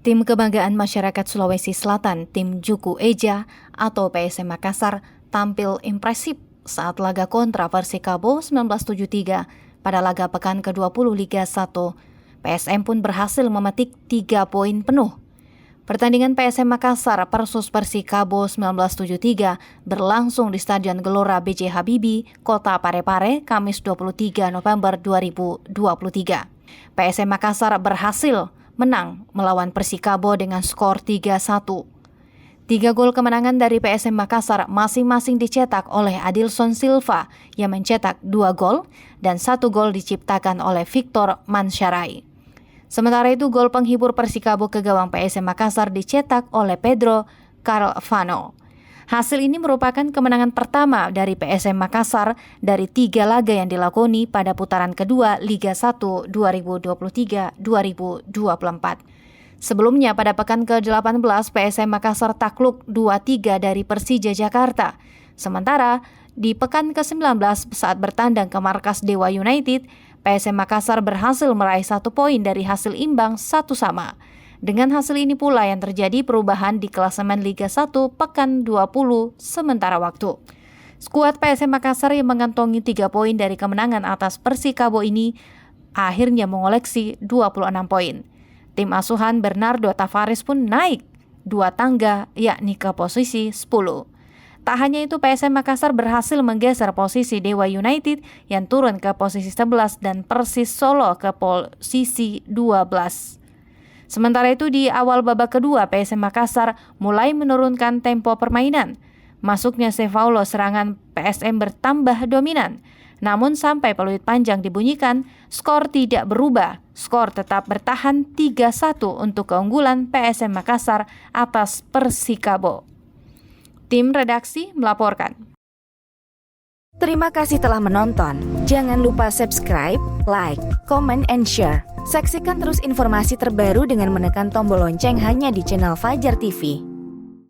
Tim Kebanggaan Masyarakat Sulawesi Selatan, tim Juku Eja atau PSM Makassar tampil impresif saat laga kontra Persikabo 1973 pada laga pekan ke-20 Liga 1. PSM pun berhasil memetik 3 poin penuh. Pertandingan PSM Makassar versus Persikabo 1973 berlangsung di Stadion Gelora B.J. Habibie, Kota Parepare, Kamis 23 November 2023. PSM Makassar berhasil menang melawan Persikabo dengan skor 3-1. 3 gol kemenangan dari PSM Makassar masing-masing dicetak oleh Adilson Silva yang mencetak 2 gol dan 1 gol diciptakan oleh Victor Mansharai. Sementara itu gol penghibur Persikabo ke gawang PSM Makassar dicetak oleh Pedro Carvalho. Hasil ini merupakan kemenangan pertama dari PSM Makassar dari 3 laga yang dilakoni pada putaran kedua Liga 1 2023-2024. Sebelumnya pada pekan ke-18 PSM Makassar takluk 2-3 dari Persija Jakarta. Sementara di pekan ke-19 saat bertandang ke markas Dewa United, PSM Makassar berhasil meraih 1 poin dari hasil imbang 1-1. Dengan hasil ini pula yang terjadi perubahan di klasemen Liga 1 pekan 20 sementara waktu. Skuad PSM Makassar yang mengantongi 3 poin dari kemenangan atas Persikabo ini akhirnya mengoleksi 26 poin. Tim asuhan Bernardo Tavares pun naik 2 tangga yakni ke posisi 10. Tak hanya itu, PSM Makassar berhasil menggeser posisi Dewa United yang turun ke posisi 11 dan Persis Solo ke posisi 12. Sementara itu di awal babak kedua PSM Makassar mulai menurunkan tempo permainan. Masuknya Sevaulo serangan PSM bertambah dominan. Namun sampai peluit panjang dibunyikan, skor tidak berubah. Skor tetap bertahan 3-1 untuk keunggulan PSM Makassar atas Persikabo. Tim redaksi melaporkan. Terima kasih telah menonton. Jangan lupa subscribe, like, comment, and share. Saksikan terus informasi terbaru dengan menekan tombol lonceng hanya di channel Fajar TV.